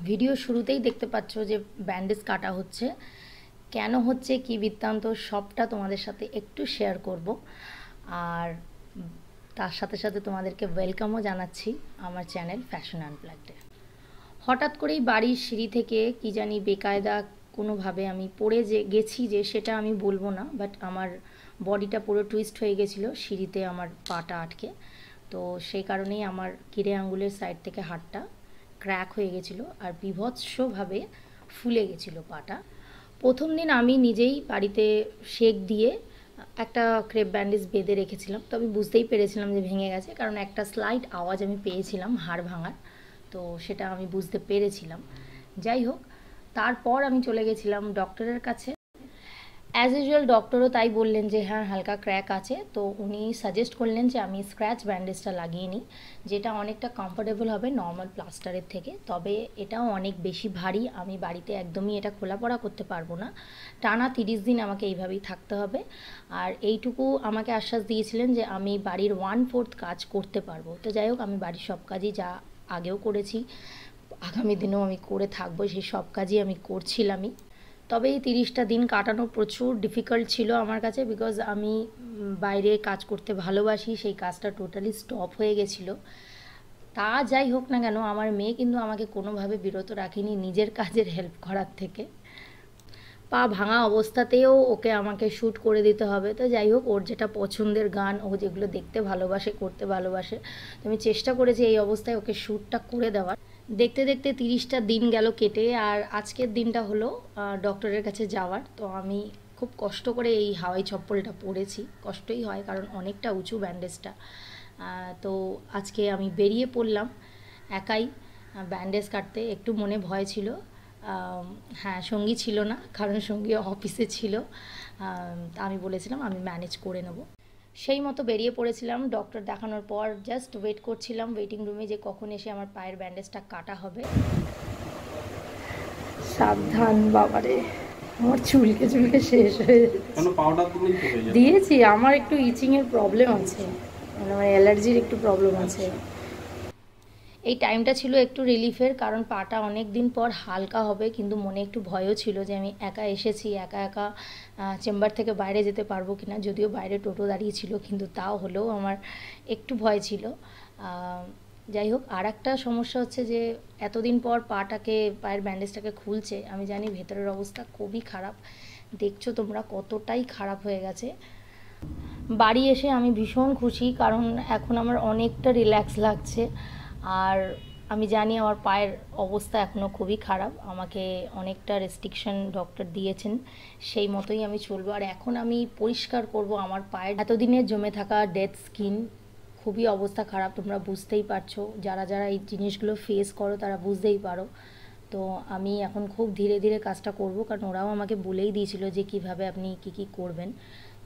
Video শুরুতেই দেখতে পাচ্ছ যে ব্যান্ডেজ কাটা হচ্ছে, কেন হচ্ছে কি বৃত্তান্ত সবটা তোমাদের সাথে একটু শেয়ার করব। আর তার সাথে সাথে তোমাদেরকে ওয়েলকামও জানাচ্ছি আমার চ্যানেল ফ্যাশন আনপ্লাগডে। হঠাৎ করেই বাড়ির সিঁড়ি থেকে কি জানি বেকায়দা কোনোভাবে আমি পড়ে গেছি যে সেটা আমি বলবো না, বাট আমার বডিটা পুরো টুইস্ট হয়ে গেছিলো সিঁড়িতে, আমার পাটা আটকে। তো সেই কারণেই আমার কিরে আঙ্গুলের সাইড থেকে হাড়টা ক্র্যাক হয়ে গেছিলো আর বিভৎসভাবে ফুলে গেছিলো পাটা। প্রথম দিন আমি নিজেই বাড়িতে সেক দিয়ে একটা ক্রেপ ব্যান্ডেজ বেঁধে রেখেছিলাম। তো আমি বুঝতেই পেরেছিলাম যে ভেঙে গেছে, কারণ একটা স্লাইট আওয়াজ আমি পেয়েছিলাম হাড় ভাঙার, তো সেটা আমি বুঝতে পেরেছিলাম। যাই হোক, তারপর আমি চলে গেছিলাম ডক্টরের কাছে। অ্যাজ ইউজুয়াল ডক্টরও তাই বললেন যে হ্যাঁ হালকা ক্র্যাক আছে, তো উনি সাজেস্ট করলেন যে আমি স্ক্র্যাচ ব্যান্ডেজটা লাগিয়ে নিই, যেটা অনেকটা কমফোর্টেবল হবে নর্মাল প্লাস্টারের থেকে। তবে এটাও অনেক বেশি ভারী, আমি বাড়িতে একদমই এটা খোলাপড়া করতে পারবো না, টানা 30 দিন আমাকে এইভাবেই থাকতে হবে। আর এইটুকু আমাকে আশ্বাস দিয়েছিলেন যে আমি বাড়ির 1/4 কাজ করতে পারবো। তো যাই হোক, আমি বাড়ির সব কাজই যা আগেও করেছি, আগামী দিনেও আমি করে থাকবো, সেই সব কাজই আমি করছিলামই। তবে এই 30টা দিন কাটানো প্রচুর ডিফিকাল্ট ছিল আমার কাছে, বিকজ আমি বাইরে কাজ করতে ভালোবাসি, সেই কাজটা টোটালি স্টপ হয়ে গেছিলো। তা যাই হোক না কেন, আমার মেয়ে কিন্তু আমাকে কোনোভাবে বিরত রাখেনি নিজের কাজের হেল্প করার থেকে। পা ভাঙা অবস্থাতেও ওকে আমাকে শ্যুট করে দিতে হবে। তো যাই হোক, ওর যেটা পছন্দের গান, ও যেগুলো দেখতে ভালোবাসে, করতে ভালোবাসে, তো আমি চেষ্টা করেছি এই অবস্থায় ওকে শ্যুটটা করে দেওয়ার। দেখতে দেখতে 30টা দিন গেল কেটে, আর আজকের দিনটা হলো ডক্টরের কাছে যাওয়ার। তো আমি খুব কষ্ট করে এই হাওয়াই চপ্পলটা পরেছি, কষ্টই হয় কারণ অনেকটা উঁচু ব্যান্ডেজটা। তো আজকে আমি বেরিয়ে পড়লাম একাই ব্যান্ডেজ কাটতে। একটু মনে ভয় ছিল, হ্যাঁ সঙ্গী ছিল না, কারণ সঙ্গী অফিসে ছিল। আমি বলেছিলাম আমি ম্যানেজ করে নেব। সেই মতো বেরিয়ে পড়েছিলাম। ডক্টর দেখানোর পর জাস্ট ওয়েট করছিলাম ওয়েটিং রুমে যে কখন এসে আমার পায়ের ব্যান্ডেজটা কাটা হবে। সাবধান বাবারে, আমার চুলকে চুলকে শেষ হয়ে দিয়েছি। আমার একটু ইচিংয়ের প্রবলেম আছে, মানে আমার অ্যালার্জির একটু প্রবলেম আছে। এই টাইমটা ছিল একটু রিলিফের, কারণ পাটা অনেক দিন পর হালকা হবে, কিন্তু মনে একটু ভয়ও ছিল যে আমি একা এসেছি, একা একা চেম্বার থেকে বাইরে যেতে পারবো কিনা। যদিও বাইরে টোটো দাঁড়িয়ে ছিল, কিন্তু তাও হলেও আমার একটু ভয় ছিল। যাই হোক, আর একটা সমস্যা হচ্ছে যে এতদিন পর পায়ের ব্যান্ডেজটাকে খুলছে। আমি জানি ভেতরের অবস্থা খুবই খারাপ, দেখছো তোমরা কতটাই খারাপ হয়ে গেছে। বাড়ি এসে আমি ভীষণ খুশি, কারণ এখন আমার অনেকটা রিল্যাক্স লাগছে। আর আমি জানি আমার পায়ের অবস্থা এখনও খুবই খারাপ, আমাকে অনেকটা রেস্ট্রিকশন ডক্টর দিয়েছেন, সেই মতোই আমি চলবো। আর এখন আমি পরিষ্কার করব আমার পায়ের এতদিনের জমে থাকা ডেড স্কিন। খুবই অবস্থা খারাপ, তোমরা বুঝতেই পারছো, যারা যারা এই জিনিসগুলো ফেস করো তারা বুঝতেই পারো। তো আমি এখন খুব ধীরে ধীরে কাজটা করব, কারণ ওরাও আমাকে বলেই দিয়েছিল যে কিভাবে আপনি কি করবেন।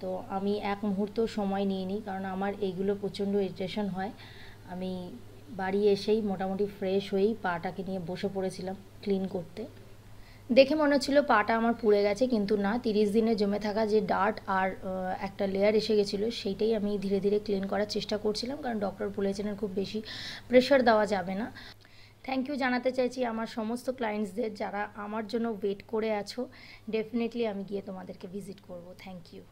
তো আমি এক মুহূর্ত সময় নিইনি, কারণ আমার এইগুলো প্রচণ্ড ইরিটেশন হয়। আমি বাড়ি এসেই মোটামুটি ফ্রেশ হয়েই পাটাকে নিয়ে বসে পড়েছিলাম ক্লিন করতে। দেখে মনে হচ্ছিল পাটা আমার পুড়ে গেছে, কিন্তু না, 30 দিনে জমে থাকা যে ডার্ট আর একটা লেয়ার এসে গেছিলো, সেইটাই আমি ধীরে ধীরে ক্লিন করার চেষ্টা করছিলাম, কারণ ডক্টর বলেছেন খুব বেশি প্রেশার দেওয়া যাবে না। থ্যাংক ইউ জানাতে চাইছি আমার সমস্ত ক্লায়েন্টসদের, যারা আমার জন্য ওয়েট করে আছো। ডেফিনেটলি আমি গিয়ে তোমাদেরকে ভিজিট করব। Thank you.